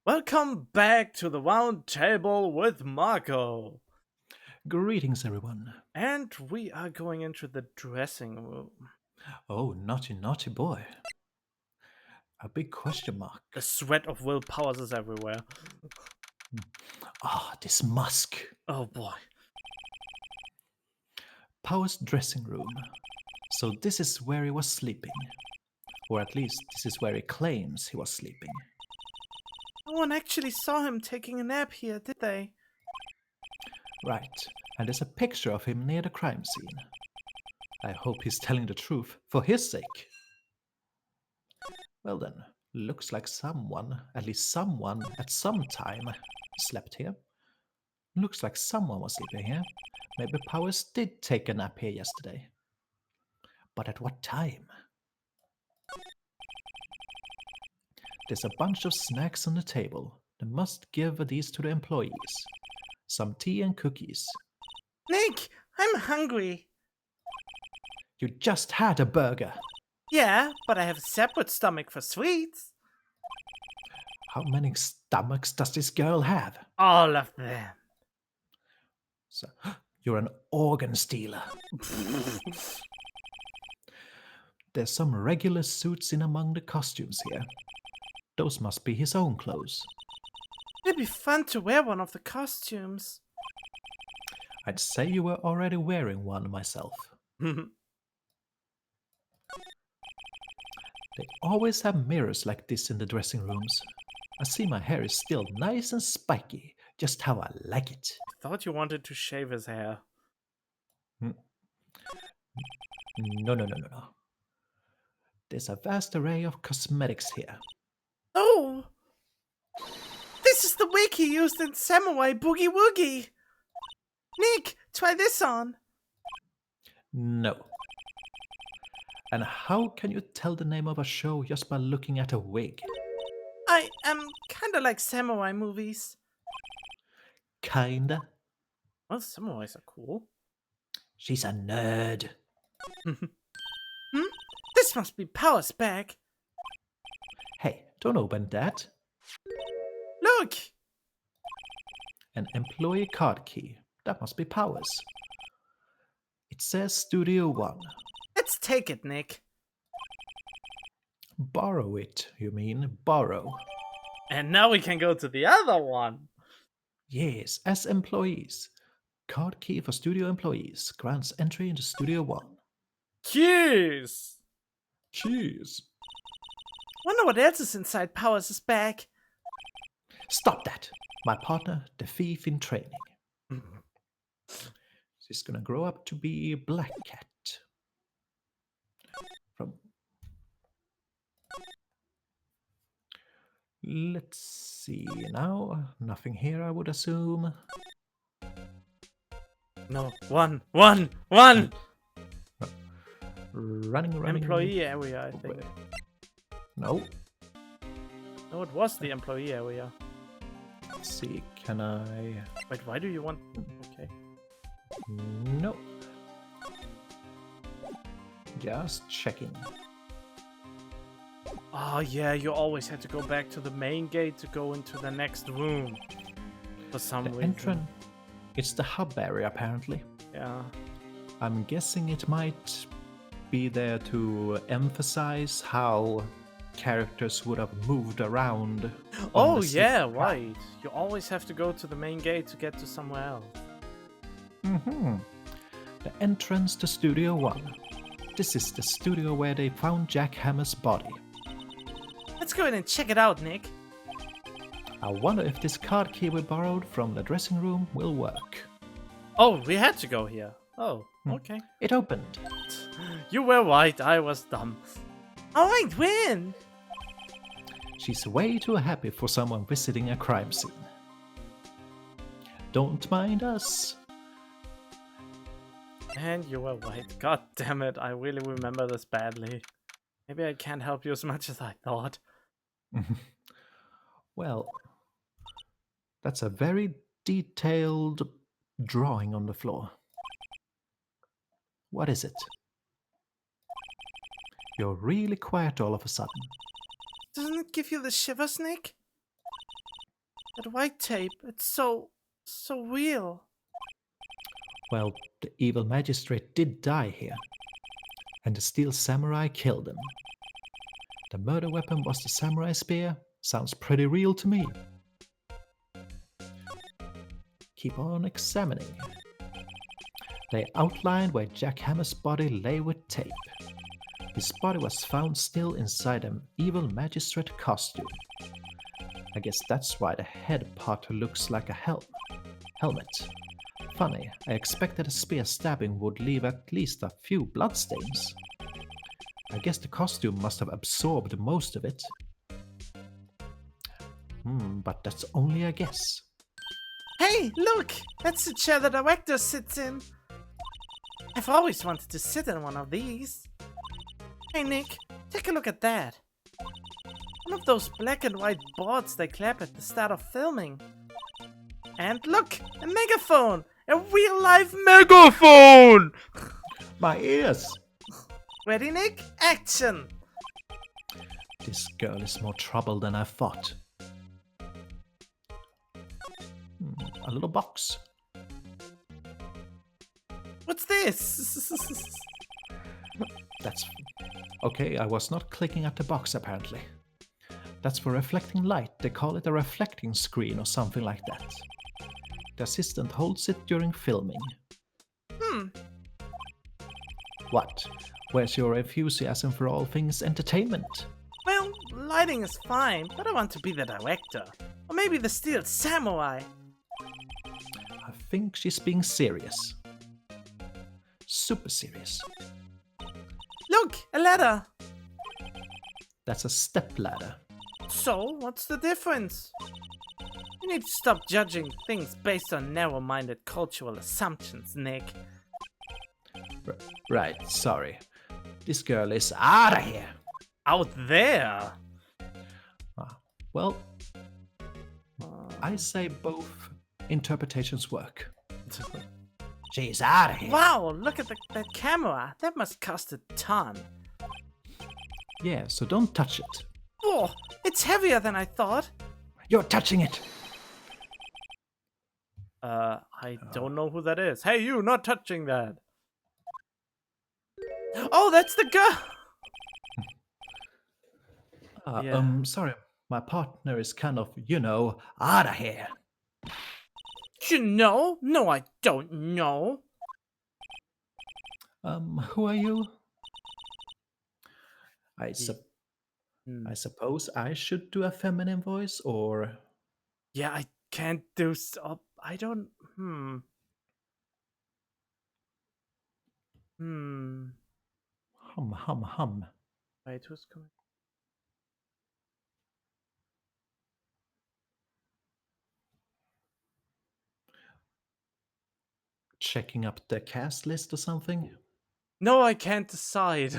Welcome back to the round table with Marco. Greetings, everyone. And we are going into the dressing room. Oh, naughty, naughty boy. A big question mark. The sweat of Will Powers is everywhere. Ah, this musk. Oh boy. Powers' dressing room. So this is where he was sleeping. Or at least this is where he claims he was sleeping. No one actually saw him taking a nap here, did they? Right, and there's a picture of him near the crime scene. I hope he's telling the truth for his sake. Well then, looks like someone, at least someone at some time, slept here. Looks like someone was sleeping here. Maybe Powers did take a nap here yesterday. But at what time? There's a bunch of snacks on the table. They must give these to the employees. Some tea and cookies. Nick, I'm hungry. You just had a burger. Yeah, but I have a separate stomach for sweets. How many stomachs does this girl have? All of them. So, you're an organ stealer. There's some regular suits in among the costumes here. Those must be his own clothes. It'd be fun to wear one of the costumes. I'd say you were already wearing one myself. They always have mirrors like this in the dressing rooms. I see my hair is still nice and spiky, just how I like it. Thought you wanted to shave his hair. Hmm. No, no, no, no, no. There's a vast array of cosmetics here. Oh! This is the wig he used in Samurai Boogie Woogie! Nick, try this on! No. And how can you tell the name of a show just by looking at a wig? I am kinda like samurai movies. Kinda. Well, samurais are cool. She's a nerd. Hmm? This must be Power's bag. Hey, don't open that. Look! An employee card key. That must be Powers. It says Studio One. Let's take it, Nick. Borrow it, you mean borrow. And now we can go to the other one. Yes, as employees. Card key for studio employees grants entry into Studio One. Cheers! Cheers. Wonder what else is inside Powers' bag. Stop that! My partner, the thief in training. She's gonna grow up to be Black Cat. From. Let's see now. Nothing here, I would assume. No, one! Running. Employee area, I think. No. No, it was the employee area. Let's see, can I. Wait, why do you want... Okay. No. Just checking. Oh yeah, you always had to go back to the main gate to go into the next room. For some The reason. entrance. It's the hub area, apparently. Yeah. I'm guessing it might be there to emphasize how characters would have moved around. on Oh the yeah, city. right. You always have to go to the main gate to get to somewhere else. The entrance to Studio One. This is the studio where they found Jack Hammer's body. Let's go in and check it out, Nick. I wonder if this card key we borrowed from the dressing room will work. Oh, we had to go here. Oh, okay. It opened. You were right, I was dumb. Alright, win! She's way too happy for someone visiting a crime scene. Don't mind us. And you were right. God damn it, I really remember this badly. Maybe I can't help you as much as I thought. Well, that's a very detailed drawing on the floor. What is it? You're really quiet all of a sudden. Doesn't it give you the shivers, Nick? That white tape, it's so real. Well, the evil magistrate did die here, and the steel samurai killed him. The murder weapon was the samurai spear. Sounds pretty real to me. Keep on examining. They outlined where Jack Hammer's body lay with tape. His body was found still inside an evil magistrate costume. I guess that's why the head part looks like a helmet. Funny, I expected a spear stabbing would leave at least a few bloodstains. I guess the costume must have absorbed most of it. But that's only a guess. Hey, look! That's the chair the director sits in. I've always wanted to sit in one of these. Hey, Nick, take a look at that. One of those black and white boards they clap at the start of filming. And look, a megaphone! A real-life megaphone! My ears! Ready, Nick? Action! This girl is more trouble than I thought. A little box. What's this? That's... Okay, I was not clicking at the box apparently. That's for reflecting light. They call it a reflecting screen or something like that. The assistant holds it during filming. What? Where's your enthusiasm for all things entertainment? Well, lighting is fine, but I want to be the director. Or maybe the steel samurai. I think she's being serious. Super serious. Look, a ladder! That's a step ladder. So, what's the difference? You need to stop judging things based on narrow-minded cultural assumptions, Nick. Right, sorry. This girl is out of here. Out there? Well, I say both interpretations work. She's out of here. Wow, look at that camera. That must cost a ton. Yeah, so don't touch it. Oh, it's heavier than I thought. You're touching it. I don't know who that is. Hey, you, not touching that. Oh, that's the girl. Yeah. Sorry, my partner is kind of, out of here. You know? No, I don't know. Who are you? I suppose I should do a feminine voice, or... Yeah, I can't do I don't... Hum. Wait, who's coming? Checking up the cast list or something? No, I can't decide.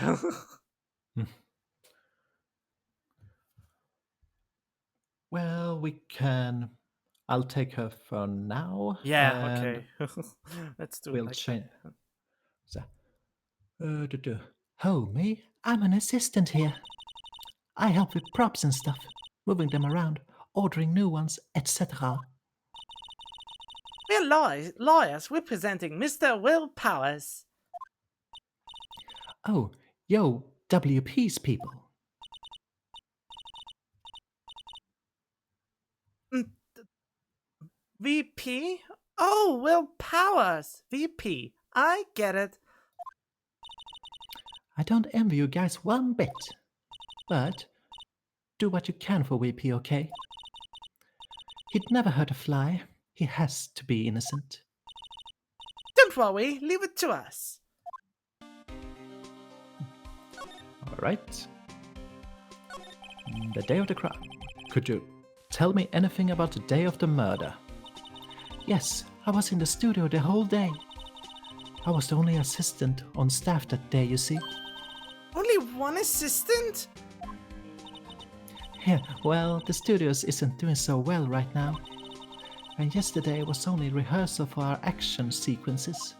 Well, we can... I'll take her for now. Yeah, okay. Let's do we'll it like change. that. Oh, me? I'm an assistant here. I help with props and stuff, moving them around, ordering new ones, etc. We're lawyers representing Mr. Will Powers. Oh, yo, WP's people. VP? Oh, Will Powers. VP. I get it. I don't envy you guys one bit. But do what you can for VP, okay? He'd never hurt a fly. He has to be innocent. Don't worry, leave it to us. Alright. The day of the crime. Could you tell me anything about the day of the murder? Yes, I was in the studio the whole day. I was the only assistant on staff that day, you see. Only one assistant? Yeah, well, the studios isn't doing so well right now. And yesterday was only rehearsal for our action sequences.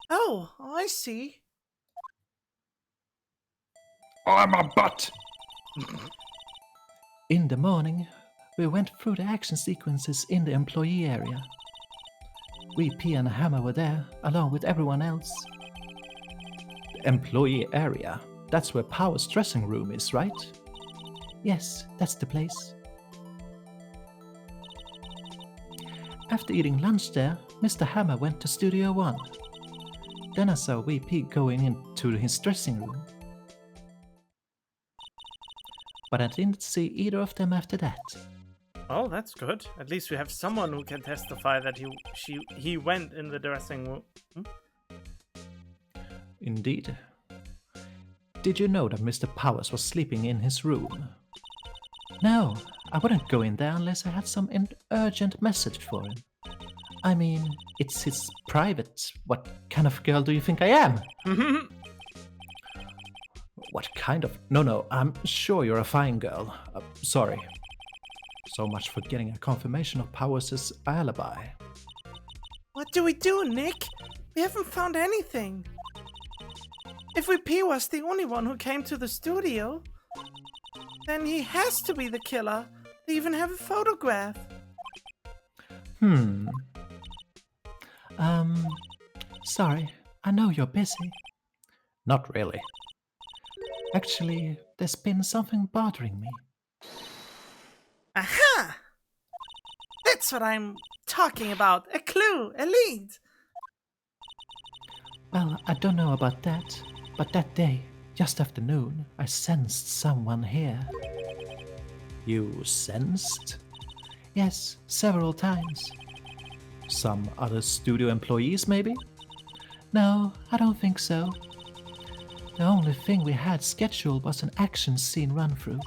Oh, I see. I'm a butt! In the morning, We went through the action sequences in the employee area. VP and Hammer were there, along with everyone else. The employee area? That's where Power's dressing room is, right? Yes, that's the place. After eating lunch there, Mr. Hammer went to Studio 1. Then I saw VP going into his dressing room. But I didn't see either of them after that. Oh, that's good. At least we have someone who can testify that he went in the dressing room. Indeed. Did you know that Mr. Powers was sleeping in his room? No, I wouldn't go in there unless I had some urgent message for him. I mean, it's his private. What kind of girl do you think I am? What kind of... No, I'm sure you're a fine girl. Sorry. So much for getting a confirmation of Powers' alibi. What do we do, Nick? We haven't found anything. If VP was the only one who came to the studio, then he has to be the killer. They even have a photograph. Sorry, I know you're busy. Not really. Actually, there's been something bothering me. Aha! That's what I'm talking about. A clue, a lead. Well, I don't know about that, but that day, just after noon, I sensed someone here. You sensed? Yes, several times. Some other studio employees, maybe? No, I don't think so. The only thing we had scheduled was an action scene run-through.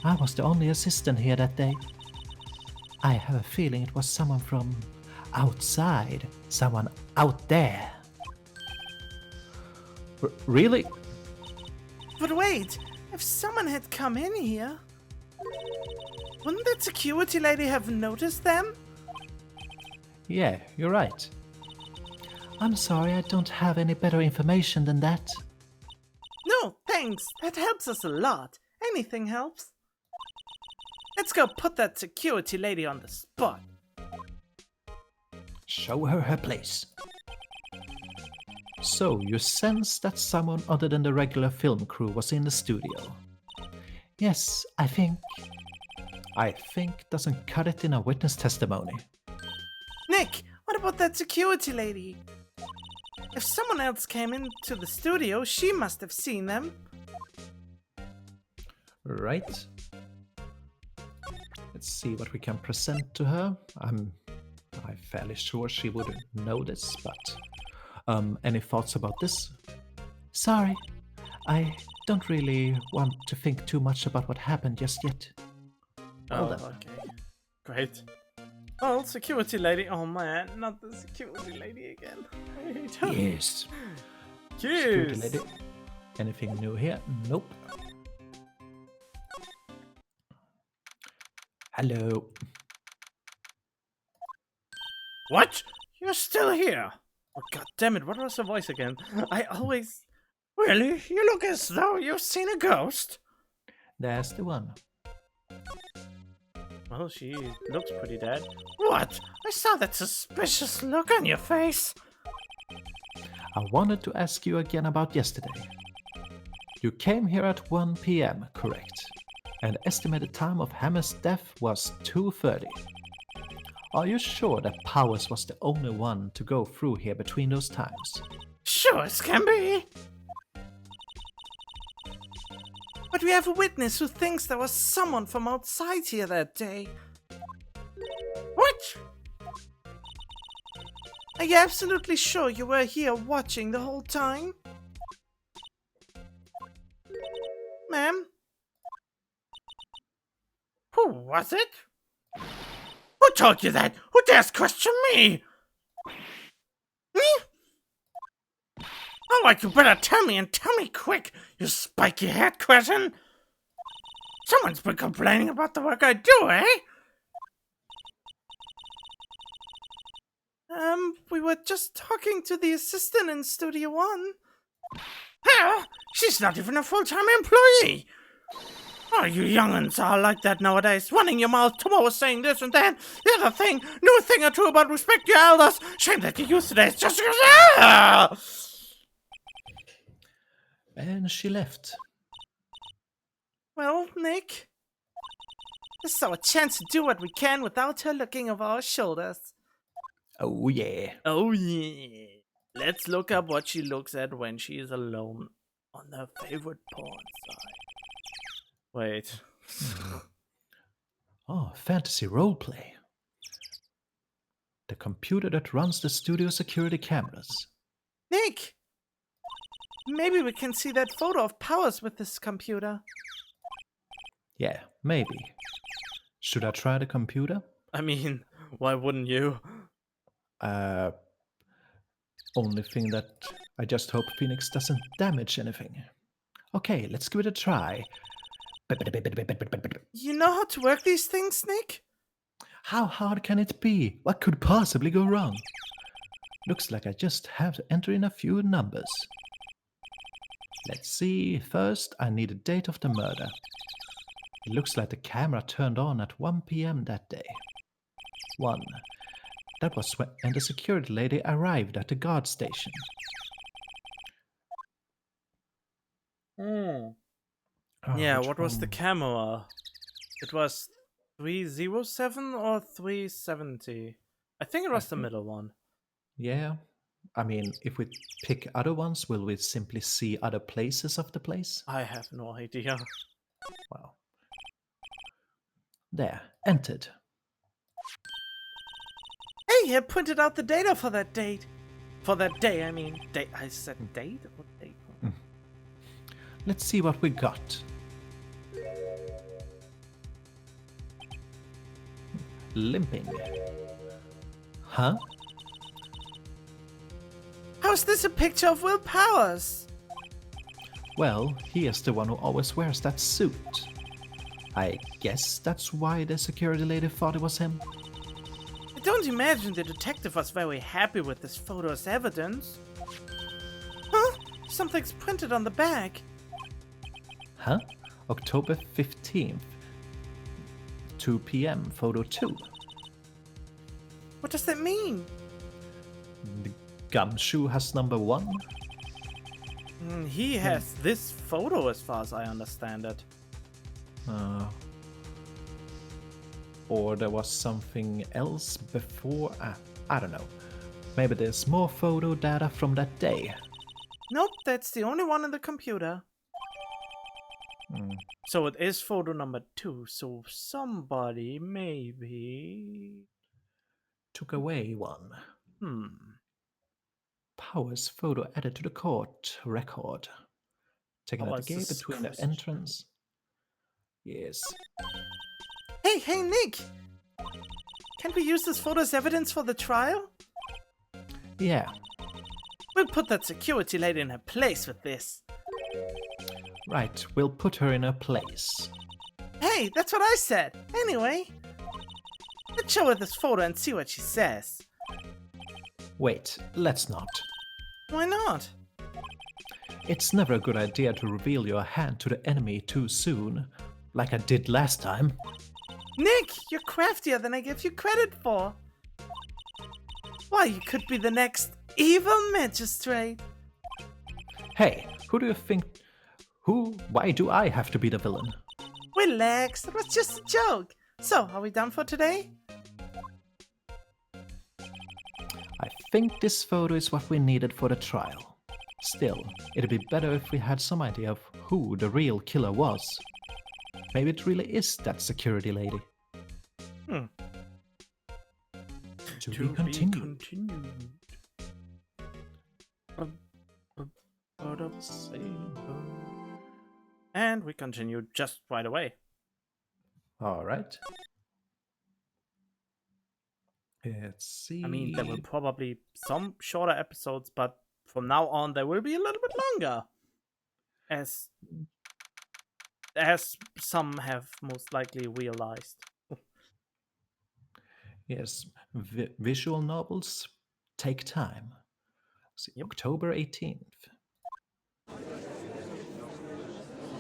I was the only assistant here that day. I have a feeling it was someone from outside, someone out there. Really? But wait, if someone had come in here, wouldn't that security lady have noticed them? Yeah, you're right. I'm sorry, I don't have any better information than that. No, thanks. That helps us a lot. Anything helps. Let's go put that security lady on the spot. Show her her place. So, you sense that someone other than the regular film crew was in the studio? Yes, I think. I think doesn't cut it in a witness testimony. Nick, what about that security lady? If someone else came into the studio, she must have seen them. Right. Let's see what we can present to her. I'm fairly sure she would know this, but any thoughts about this? Sorry, I don't really want to think too much about what happened just yet. Oh, okay. Great. Oh, security lady. Oh man, not the security lady again. I hate her. Yes. Cheers. Security lady. Anything new here? Nope. Hello. What? You're still here? Oh, God damn it, what was her voice again? I always... Really? You look as though you've seen a ghost. That's the one. Well, she looks pretty dead. What? I saw that suspicious look on your face. I wanted to ask you again about yesterday. You came here at 1 p.m., correct? And the estimated time of Hammer's death was 2:30. Are you sure that Powers was the only one to go through here between those times? Sure as can be. But we have a witness who thinks there was someone from outside here that day. What? Are you absolutely sure you were here watching the whole time? Ma'am? Who was it? Who told you that? Who dares question me? Me? Alright, you better tell me, and tell me quick, you spiky-haired cretin! Someone's been complaining about the work I do, eh? We were just talking to the assistant in Studio 1. Hell, she's not even a full-time employee! Oh, you young'uns are like that nowadays, running your mouth tomorrow saying this and that. The other thing, knew a thing or two about respect your elders. Shame that you use today's just because. And she left. Well, Nick, this is our chance to do what we can without her looking over our shoulders. Oh yeah. Oh yeah. Let's look up what she looks at when she is alone on her favorite porn site. Wait. Oh, fantasy roleplay. The computer that runs the studio security cameras. Nick! Maybe we can see that photo of Powers with this computer. Yeah, maybe. Should I try the computer? I mean, why wouldn't you? Only thing that I just hope Phoenix doesn't damage anything. Okay, let's give it a try. You know how to work these things, Nick? How hard can it be? What could possibly go wrong? Looks like I just have to enter in a few numbers. Let's see. First, I need a date of the murder. It looks like the camera turned on at 1 p.m. that day. 1. That was when the security lady arrived at the guard station. Oh, Yeah, which what was the one? camera? It was 307 or 370? I think it was the middle one. Yeah. I mean, if we pick other ones, will we simply see other places of the place? I have no idea. Well. There, entered. Hey, I printed out the data for that date. For that day, I mean. I said date? What date? Let's see what we got. Limping. Huh? How's this a picture of Will Powers? Well, he is the one who always wears that suit. I guess that's why the security lady thought it was him. I don't imagine the detective was very happy with this photo as evidence. Huh? Something's printed on the back. Huh? October 15th. 2 p.m. Photo 2. What does that mean? The gumshoe has number 1. He has this photo as far as I understand it. Or there was something else before. I don't know. Maybe there's more photo data from that day. Nope, that's the only one in the computer. So it is photo number 2, so somebody maybe Took away one. Hmm. Powers photo added to the court record. Taken at the Powers gate is between the Christian. entrance. Yes. Hey, Nick! Can't we use this photo as evidence for the trial? Yeah. We'll put that security lady in her place with this. Right, we'll put her in her place. Hey, that's what I said! Anyway, let's show her this photo and see what she says. Wait, let's not. Why not? It's never a good idea to reveal your hand to the enemy too soon, like I did last time. Nick, you're craftier than I give you credit for. Why, you could be the next evil magistrate. Hey, who do you think... Why do I have to be the villain? Relax, it was just a joke. So, are we done for today? I think this photo is what we needed for the trial. Still, it'd be better if we had some idea of who the real killer was. Maybe it really is that security lady. To be continued. And we continue just right away. Alright. Let's see. I mean, there will probably some shorter episodes, but from now on there will be a little bit longer. As some have most likely realized. Yes, visual novels take time. Yep. October 18th.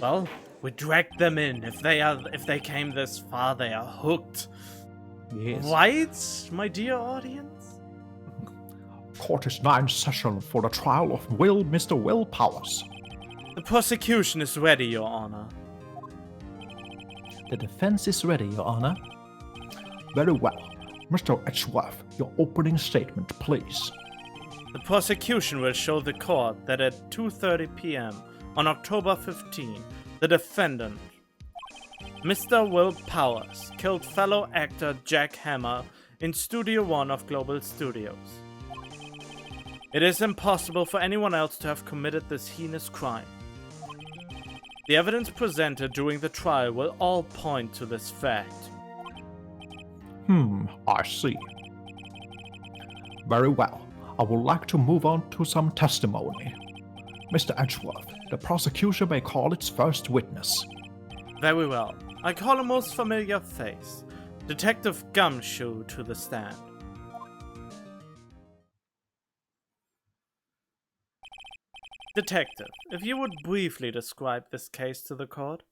Well, We dragged them in. If they came this far, they are hooked. Yes. Right, my dear audience? Court is now in session for the trial of Mr. Will Powers. The prosecution is ready, Your Honor. The defense is ready, Your Honor. Very well. Mr. Edgeworth, your opening statement, please. The prosecution will show the court that at 2:30 p.m. on October 15, the defendant, Mr. Will Powers, killed fellow actor Jack Hammer in Studio One of Global Studios. It is impossible for anyone else to have committed this heinous crime. The evidence presented during the trial will all point to this fact. I see. Very well. I would like to move on to some testimony. Mr. Edgeworth, the prosecution may call its first witness. Very well. I call a most familiar face, Detective Gumshoe, to the stand. Detective, if you would briefly describe this case to the court.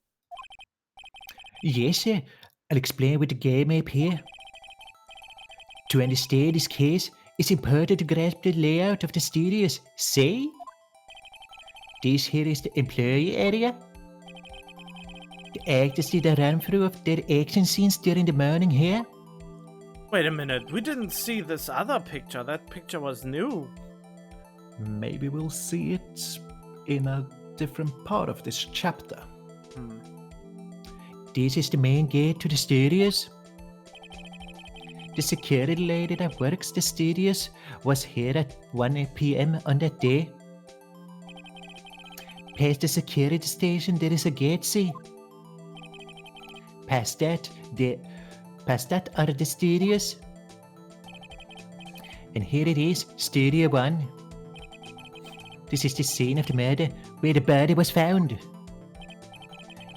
Yes, sir. I'll explain with the game up here. To understand this case, it's important to grasp the layout of the studios. See? This here is the employee area. The actors did a run-through of their action scenes during the morning here. Wait a minute, we didn't see this other picture. That picture was new. Maybe we'll see it in a different part of this chapter. This is the main gate to the studios. The security lady that works the studios was here at 1 p.m. on that day. Past the security station there is a gate, see? Past that are the studios. And here it is, Studio 1. This is the scene of the murder where the body was found.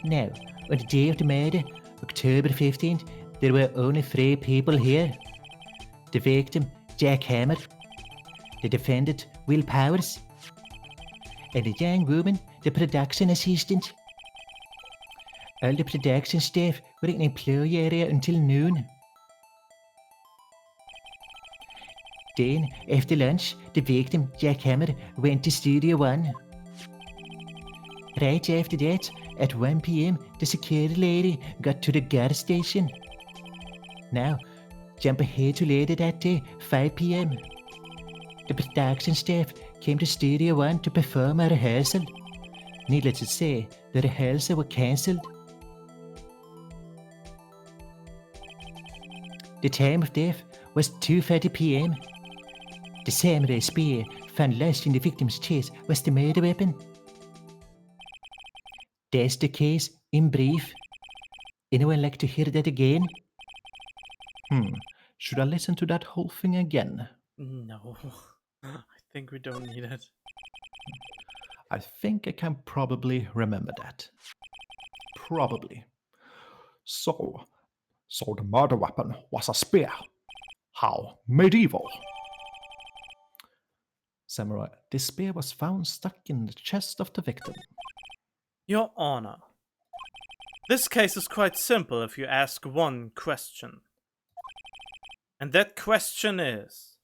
Now, on the day of the murder, October 15th, there were only 3 people here. The victim, Jack Hammer, the defendant, Will Powers, and a young woman, the production assistant. All the production staff were in the employee area until noon. Then, after lunch, the victim, Jack Hammer, went to Studio 1. Right after that, at 1 p.m., the security lady got to the gas station. Now, jump ahead to later that day, 5 p.m. The production staff came to Studio 1 to perform a rehearsal. Needless to say, the rehearsal was cancelled. The time of death was 2:30 p.m. The samurai spear found lodged in the victim's chest was the murder weapon. That's the case in brief. Anyone like to hear that again? Should I listen to that whole thing again? No, I think we don't need it. I think I can probably remember that. Probably. So the murder weapon was a spear. How medieval. Samurai, this spear was found stuck in the chest of the victim. Your Honor, this case is quite simple if you ask one question. And that question is,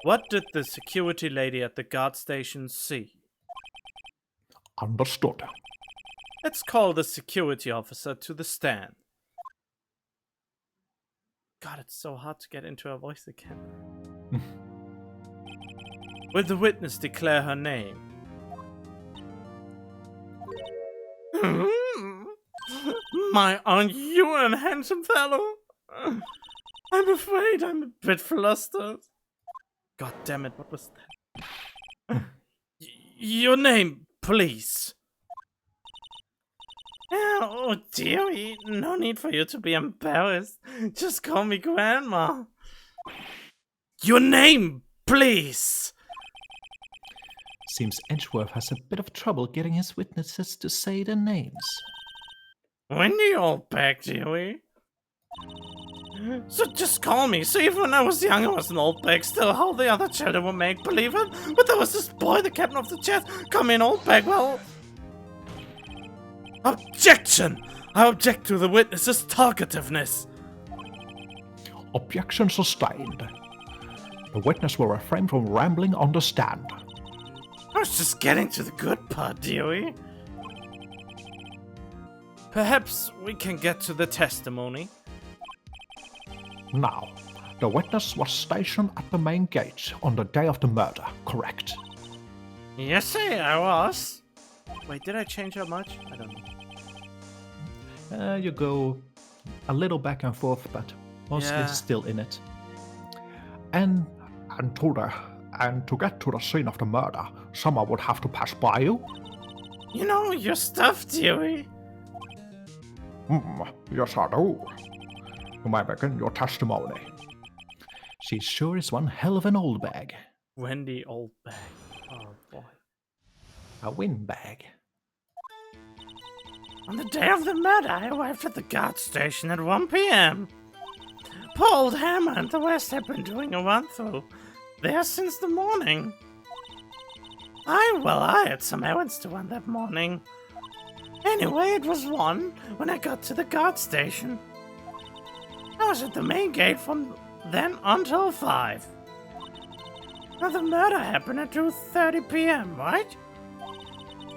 what did the security lady at the guard station see? Understood. Let's call the security officer to the stand. God, it's so hard to get into her voice again. Will the witness declare her name? Aren't you a handsome fellow? I'm afraid I'm a bit flustered. God damn it, what was that? Your name, please. Oh, dearie, no need for you to be embarrassed. Just call me Grandma. Your name, please. Seems Edgeworth has a bit of trouble getting his witnesses to say their names. Wendy Oldbag, dearie. So just call me. See, even when I was young, I was an Oldbag. Still, how the other children were make-believe it. But there was this boy, the captain of the chat, come in Oldbag, well... Objection! I object to the witness's talkativeness. Objection sustained. The witness will refrain from rambling on the stand. I was just getting to the good part, Dewey. Perhaps we can get to the testimony. Now, the witness was stationed at the main gate on the day of the murder, correct? Yes, sir, I was. Wait, did I change that much? I don't know. You go a little back and forth, but mostly Yeah. still in it. And to get to the scene of the murder, someone would have to pass by you. You know your stuff, Dewey. Yes, I do. You may begin your testimony. She sure is one hell of an old bag. Wendy Oldbag. Oh boy. A windbag. On the day of the murder, I arrived at the guard station at 1 p.m. Poor old Hammer and the West had been doing a run-through there since the morning. I had some errands to run that morning. Anyway, it was 1 when I got to the guard station. I was at the main gate from then until 5. Now the murder happened at 2:30 p.m., right?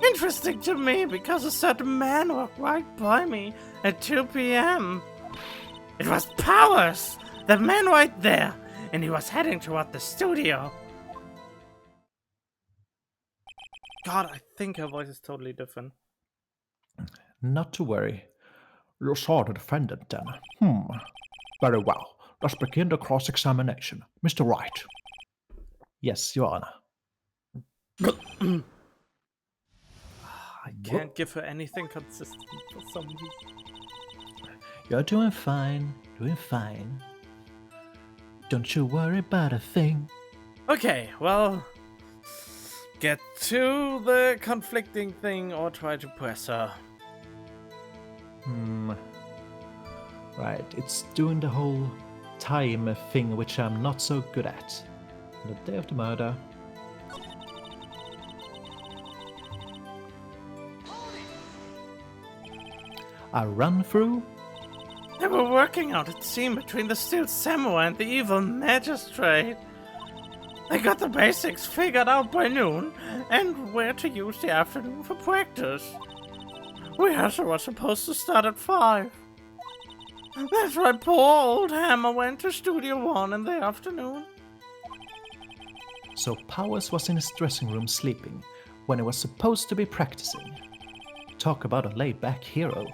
Interesting to me because a certain man walked right by me at 2 p.m. It was Powers, the man right there, and he was heading toward the studio. God, I think her voice is totally different. Not to worry. You saw the defendant then. Very well. Let's begin the cross-examination. Mr. Wright. Yes, Your Honor. I can't give her anything consistent for some reason. You're doing fine, doing fine. Don't you worry about a thing. Okay, well, get to the conflicting thing or try to press her. Right, it's doing the whole time thing, which I'm not so good at. The day of the murder. A run through? They were working out a team between the Steel Samurai and the Evil Magistrate. They got the basics figured out by noon, and where to use the afternoon for practice. Rehearsal was supposed to start at 5. That's why poor old Hammer went to Studio 1 in the afternoon. So Powers was in his dressing room sleeping when he was supposed to be practicing. Talk about a laid-back hero.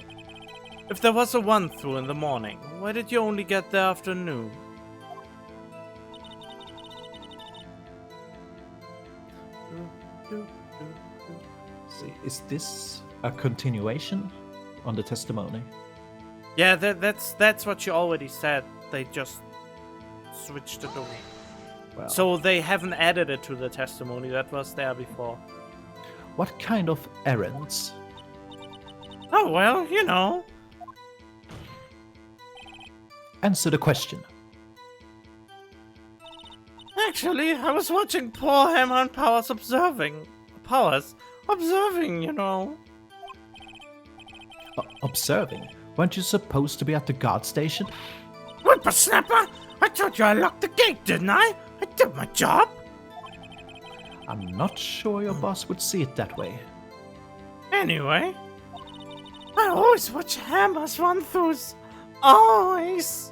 If there was a run-through in the morning, why did you only get the afternoon? See, is this a continuation on the testimony? Yeah, that's what you already said. They just switched it over. Well, So they haven't added it to the testimony that was there before. what kind of errands? Oh, well, you know. Answer the question. Actually, I was watching poor Hammer and Powers observing, you know. Observing? Weren't you supposed to be at the guard station? Whippersnapper! I told you I locked the gate, didn't I? I did my job. I'm not sure your boss would see it that way. Anyway, I always watch Hammer's run-throughs. Always.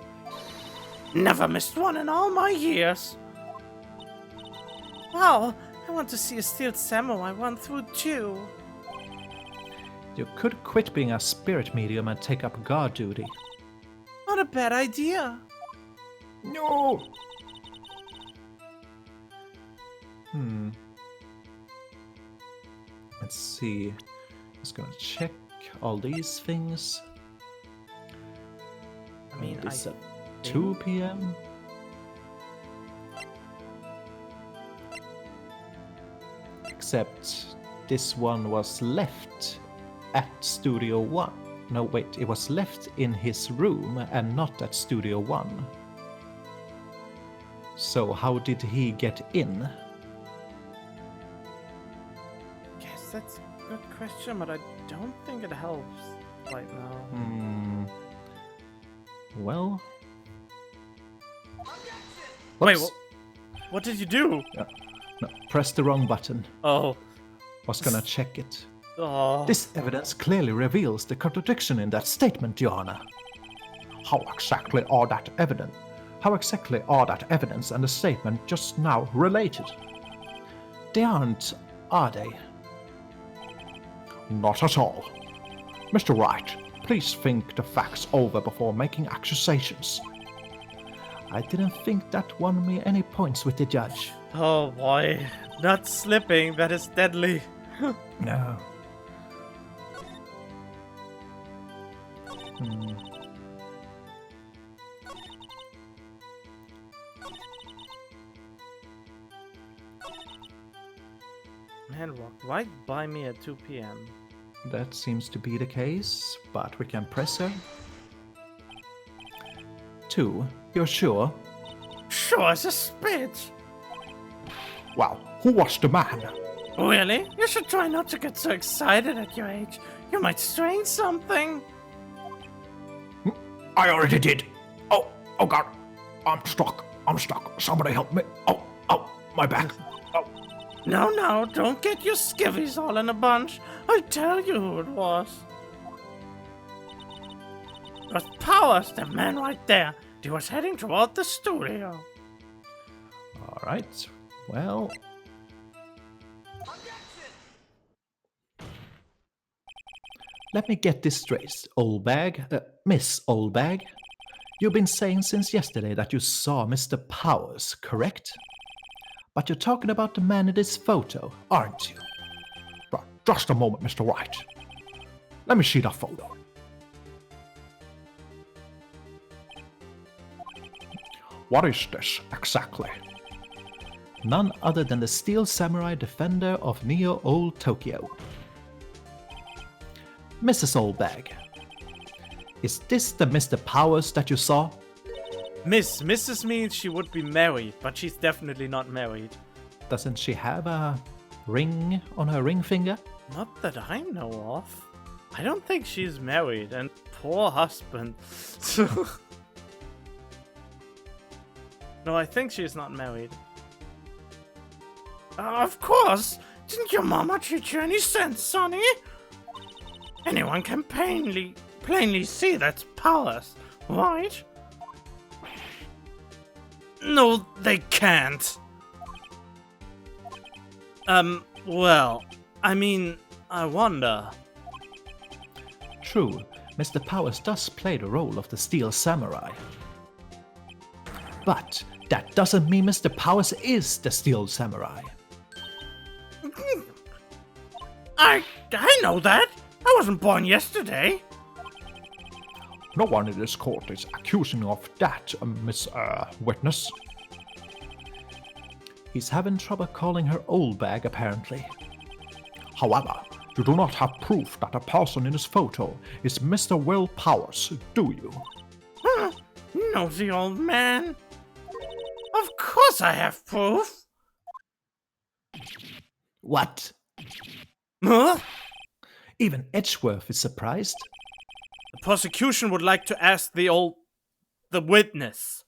Never missed one in all my years. Wow, I want to see a Steel Samurai run-through too. You could quit being a spirit medium and take up guard duty. Not a bad idea. No! Let's see. Just gonna check all these things. I mean, This I at 2 p.m. Except this one was left at Studio 1. No, wait, it was left in his room and not at Studio 1. So how did he get in? guess that's good question, but I don't think it helps right now. Well. Wait, Whoops. what did you do? No, press the wrong button. Oh. Was gonna check it. Oh. This evidence clearly reveals the contradiction in that statement, Your Honor. How exactly are that evidence and the statement just now related? They aren't, are they? Not at all. Mr. Wright, please think the facts over before making accusations. I didn't think that won me any points with the judge. Oh boy. Not slipping, that is deadly. No. Man walked right by me at 2 p.m. That seems to be the case, but we can press her. 2. You're sure? Sure as a spit. Well, who was the man? Really? You should try not to get so excited at your age. You might strain something. I already did. Oh God. I'm stuck. Somebody help me. Oh, my back. Oh. No, don't get your skivvies all in a bunch. I'll tell you who it was. It was Powers, the man right there. He was heading toward the studio. All right. Well. Let me get this straight, Oldbag. Miss Oldbag. You've been saying since yesterday that you saw Mr. Powers, correct? But you're talking about the man in this photo, aren't you? Just a moment, Mr. Wright. Let me see that photo. What is this exactly? None other than the Steel Samurai Defender of Neo Old Tokyo. Mrs. Oldbag, is this the Mr. Powers that you saw? Mrs. means she would be married, but she's definitely not married. Doesn't she have a ring on her ring finger? Not that I know of. I don't think she's married, and poor husband. No, I think she's not married. Of course! Didn't your mama teach you any sense, Sonny? Anyone can plainly see that's Powers, right? No, they can't. Well, I mean, I wonder. True, Mr. Powers does play the role of the Steel Samurai. But that doesn't mean Mr. Powers is the Steel Samurai. I know that. I wasn't born yesterday. No one in this court is accusing you of that, Miss Witness. He's having trouble calling her Oldbag, apparently. However, you do not have proof that the person in this photo is Mr. Will Powers, do you? Nosy old man. Of course I have proof. What? Huh? Even Edgeworth is surprised. The prosecution would like to ask the witness.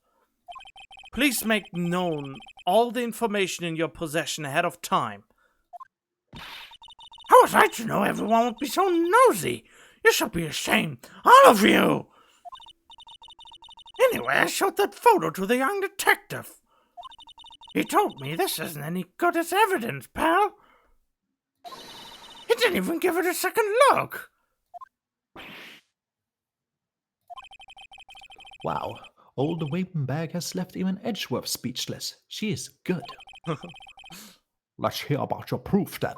Please make known all the information in your possession ahead of time. How was I to know everyone would be so nosy? You should be ashamed, all of you! Anyway, I showed that photo to the young detective. He told me this isn't any good as evidence, pal. He didn't even give it a second look. Wow, old Wimpenbag has left even Edgeworth speechless. She is good. Let's hear about your proof then.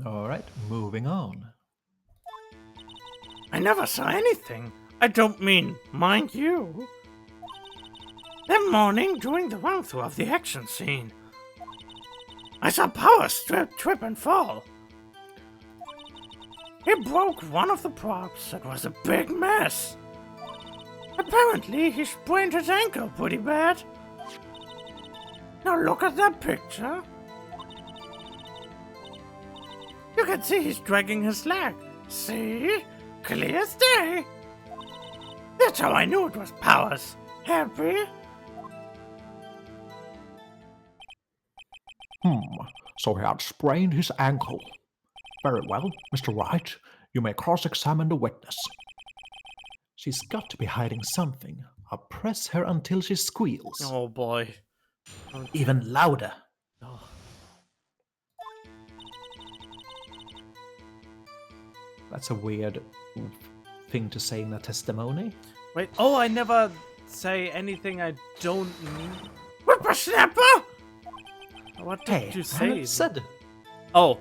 Alright, moving on. I never saw anything. I don't mean, mind you. That morning, during the run-through of the action scene, I saw Powers trip and fall. He broke one of the props. It was a big mess. Apparently, he sprained his ankle pretty bad. Now look at that picture. You can see he's dragging his leg. See? Clear as day. That's how I knew it was Powers. Happy? So he had sprained his ankle. Very well, Mr. Wright. You may cross-examine the witness. She's got to be hiding something. I'll press her until she squeals. Oh boy. Even louder. Oh. That's a weird thing to say in a testimony. Wait, oh, I never say anything I don't mean. Whippersnapper! What did you I say? haven't said. Oh.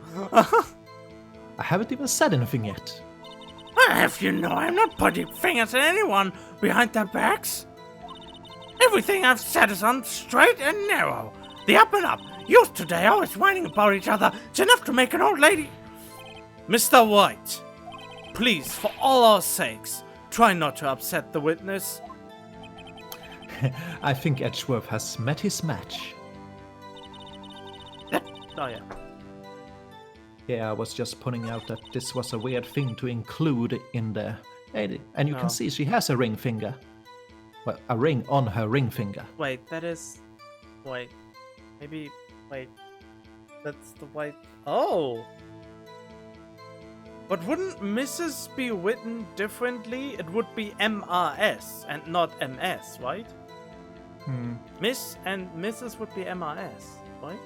I haven't even said anything yet. If you know, I'm not pointing fingers at anyone behind their backs. Everything I've said is on straight and narrow. The up and up. You today always whining about each other. It's enough to make an old lady. Mr. White, please, for all our sakes, try not to upset the witness. I think Edgeworth has met his match. Oh yeah. Yeah, I was just pointing out that this was a weird thing to include in there. And you Oh. can see she has a ring finger. Well, a ring on her ring finger. Wait, that is... Wait. Maybe... Wait. That's the white... Oh! But wouldn't Mrs. be written differently? It would be MRS and not MS, right? Miss and Mrs. would be MRS, right?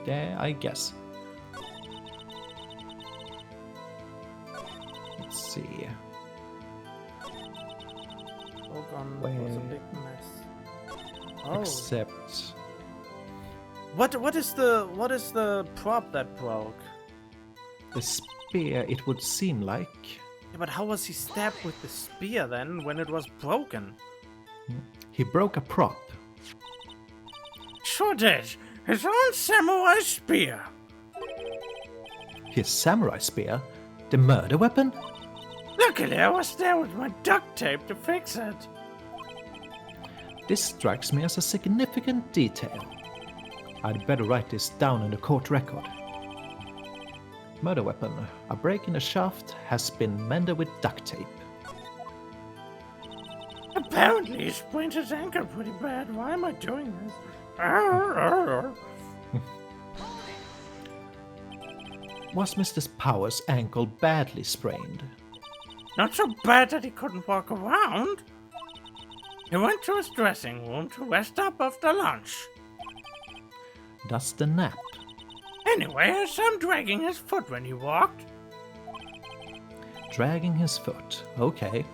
Yeah, I guess. Let's see. Ogon was a big mess. Oh. Except... What is the prop that broke? the spear, it would seem like. Yeah, but how was he stabbed with the spear then when it was broken? He broke a prop. Sure did. His own samurai spear. His samurai spear? The murder weapon? Luckily, I was there with my duct tape to fix it. This strikes me as a significant detail. I'd better write this down in the court record. Murder weapon. A break in the shaft has been mended with duct tape. Apparently, he sprained his ankle pretty bad. Why am I doing this? Was Mr. Powers' ankle badly sprained? Not so bad that he couldn't walk around. He went to his dressing room to rest up after lunch. That's the nap. Anyway, I saw him dragging his foot when he walked. Dragging his foot. Okay.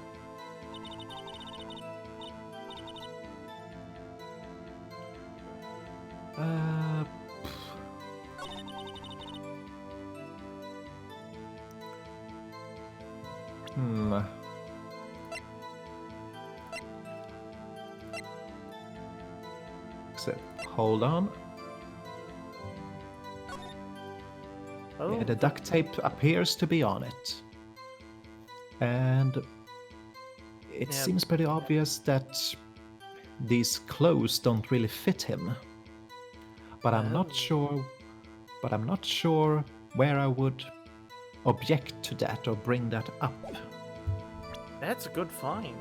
So, hold on. Oh, Yeah, the duct tape appears to be on it. And it Yeah. seems pretty obvious that these clothes don't really fit him. But I'm not sure where I would object to that or bring that up. that's a good find.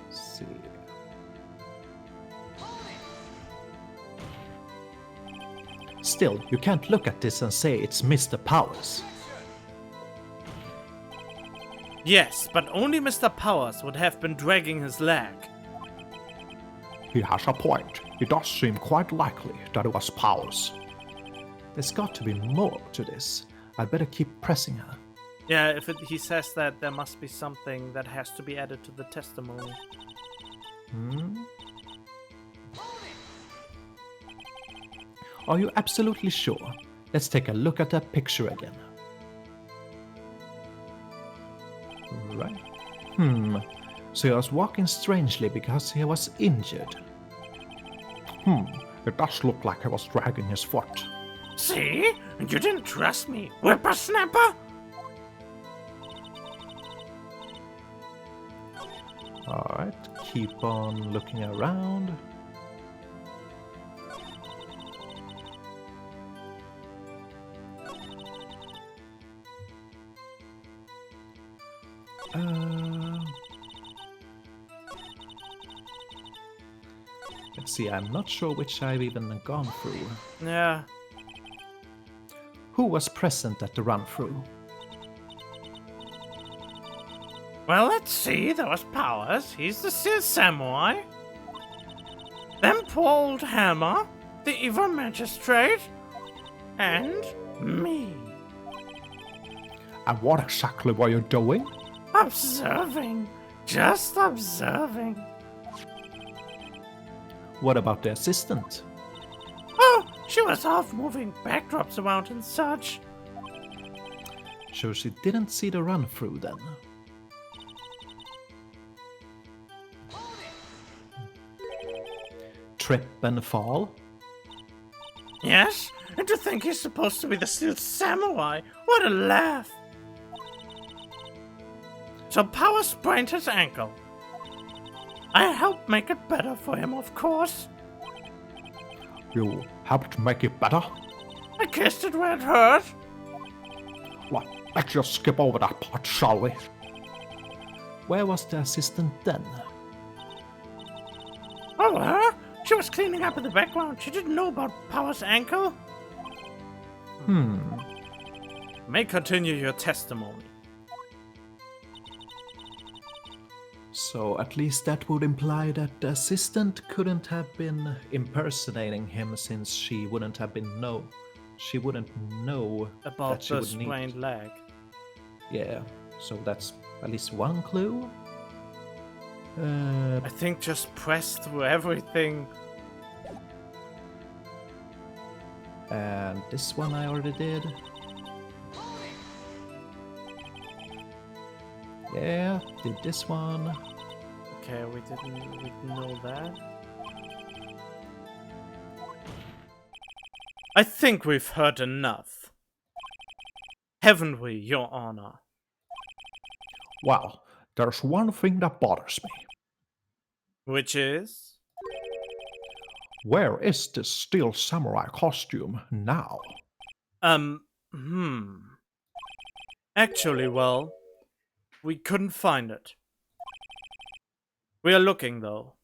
Let's see. Still, you can't look at this and say it's Mr. Powers. Yes, but only Mr. Powers would have been dragging his leg. He has a point. It does seem quite likely that it was Powers. There's got to be more to this. I'd better keep pressing her. Yeah, if he says that, there must be something that has to be added to the testimony. Are you absolutely sure? Let's take a look at that picture again. Right. So he was walking strangely because he was injured. It does look like he was dragging his foot. See? And you didn't trust me, whippersnapper? Alright, keep on looking around. Let's see, I'm not sure which I've even gone through. Yeah. Who was present at the run-through? Well, let's see. There was Powers. He's the Steel Samurai. Then poor old Hammer, the evil magistrate, and me. And what exactly were you doing? Observing. Just observing. What about the assistant? Oh, she was off moving backdrops around and such. So she didn't see the run-through then? Trip and fall? Yes? And to think he's supposed to be the Steel Samurai. What a laugh. So Power sprained his ankle. I helped make it better for him, of course. You helped make it better? I kissed it where it hurt. Well, let's just skip over that part, shall we? Where was the assistant then? Oh, her? She was cleaning up in the background. She didn't know about Power's ankle. May continue your testimony. So at least that would imply that the assistant couldn't have been impersonating him, since she wouldn't know About that she the would need. sprained leg. Yeah, so that's at least one clue. I think just press through everything. And this one I already did. Yeah, did this one. Okay, we didn't know that. I think we've heard enough. Haven't we, Your Honor? Well, there's one thing that bothers me. Which is? Where is this Steel Samurai costume now? Actually, well, we couldn't find it. We are looking, though.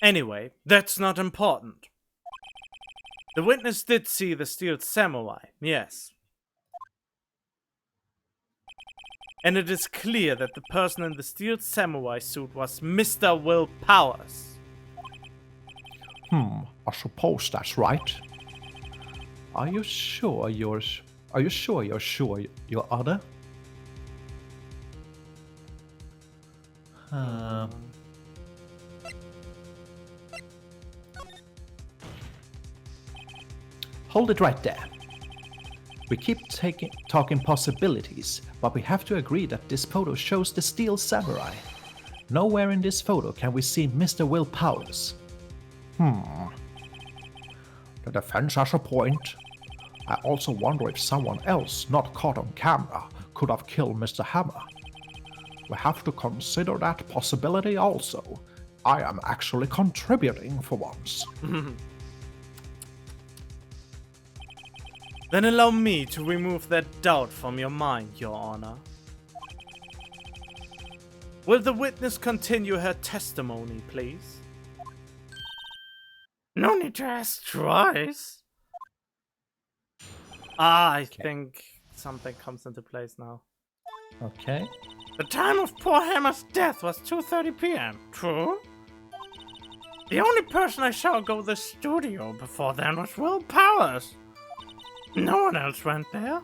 Anyway, that's not important. The witness did see the Steel Samurai, yes. And it is clear that the person in the Steel Samurai suit was Mr. Will Powers. I suppose that's right. Are you sure, Your Honor? Hold it right there. We keep talking possibilities, but we have to agree that this photo shows the Steel Samurai. Nowhere in this photo can we see Mr. Will Powers. The defense has a point. I also wonder if someone else not caught on camera could have killed Mr. Hammer. We have to consider that possibility also. I am actually contributing for once. Then allow me to remove that doubt from your mind, Your Honor. Will the witness continue her testimony, please? No need to ask twice. I think something comes into place now. Okay. The time of poor Hammer's death was 2:30 p.m., true? The only person I saw go to the studio before then was Will Powers. No one else went there.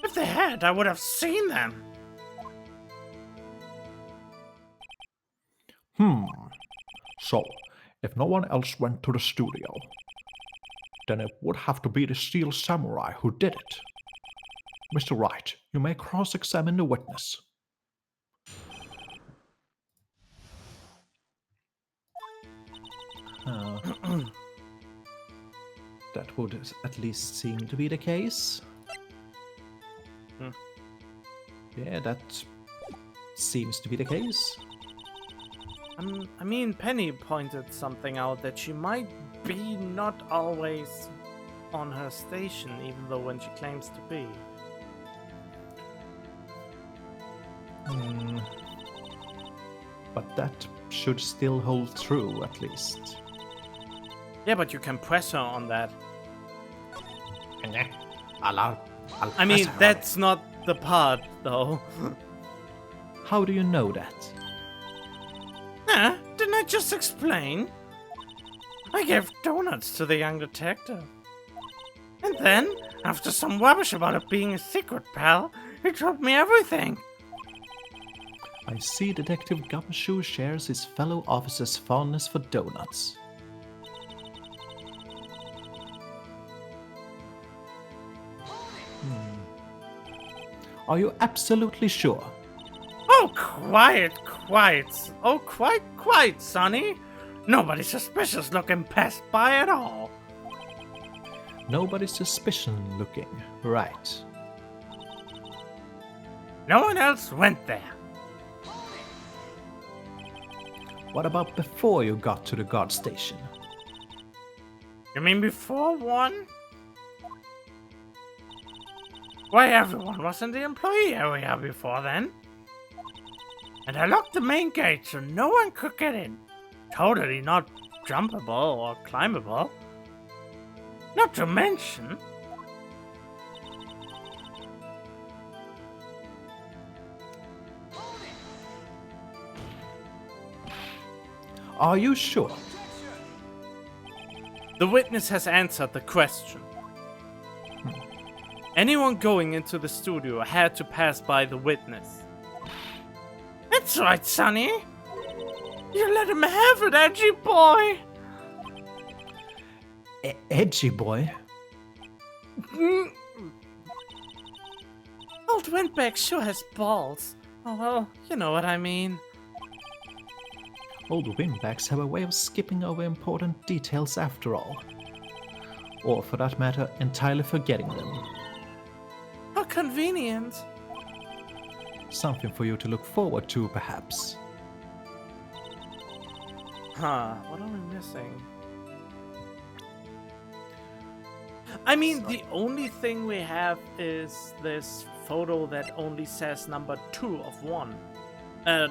If they had, I would have seen them. So, if no one else went to the studio, then it would have to be the Steel Samurai who did it. Mr. Wright, you may cross-examine the witness. That would at least seem to be the case. Yeah, that seems to be the case. I mean, Penny pointed something out that she might be not always on her station, even though when she claims to be. Hmm. But that should still hold true, at least. Yeah, but you can press her on that. I'll I mean, that's not the part, though. How do you know that? Didn't I just explain? I gave donuts to the young detective. And then, after some rubbish about it being a secret, pal, he told me everything. I see Detective Gumshoe shares his fellow officers' fondness for donuts. Are you absolutely sure? Oh, quiet. Oh, quite, Sonny. Nobody suspicious looking passed by at all. Nobody suspicion looking, right? No one else went there. What about before you got to the guard station? You mean before one? Why, everyone was in the employee area before then. And I locked the main gate so no one could get in. Totally not jumpable or climbable. Not to mention... Are you sure? The witness has answered the question. Anyone going into the studio had to pass by the witness. That's right, Sonny. You let him have it, edgy boy. Edgy boy? Old Windbag sure has balls. Oh well, you know what I mean. Old windbags have a way of skipping over important details after all. Or for that matter, entirely forgetting them. How convenient. Something for you to look forward to, perhaps. Huh, what are we missing? I mean, the only thing we have is this photo that only says number 2 of 1.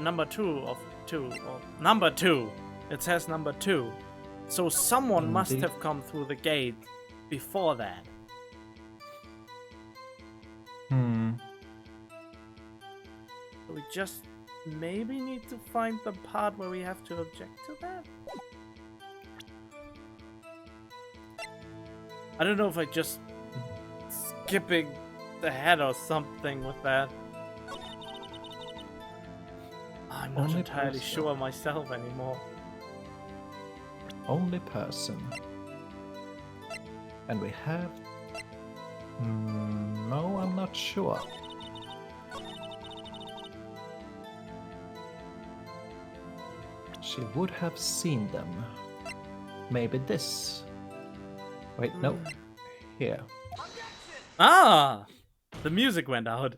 Number 2 of 2. Or number 2. It says number 2. So someone must have come through the gate before that. So we just maybe need to find the part where we have to object to that? I don't know if I just skipping ahead or something with that. I'm not entirely sure myself anymore. Only person. And we have... no, I'm not sure. She would have seen them. Maybe this. Wait, no. Here. Ah! The music went out.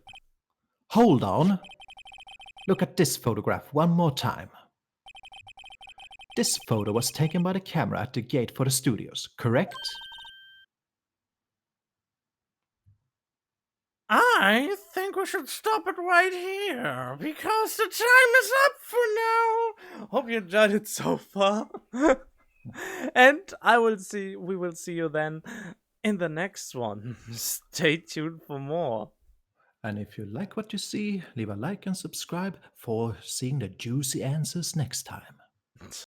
Hold on. Look at this photograph one more time. This photo was taken by the camera at the gate for the studios, correct? I think we should stop it right here, because the time is up for now. Hope you enjoyed it so far. And we will see you then in the next one. Stay tuned for more. And if you like what you see, leave a like and subscribe for seeing the juicy answers next time.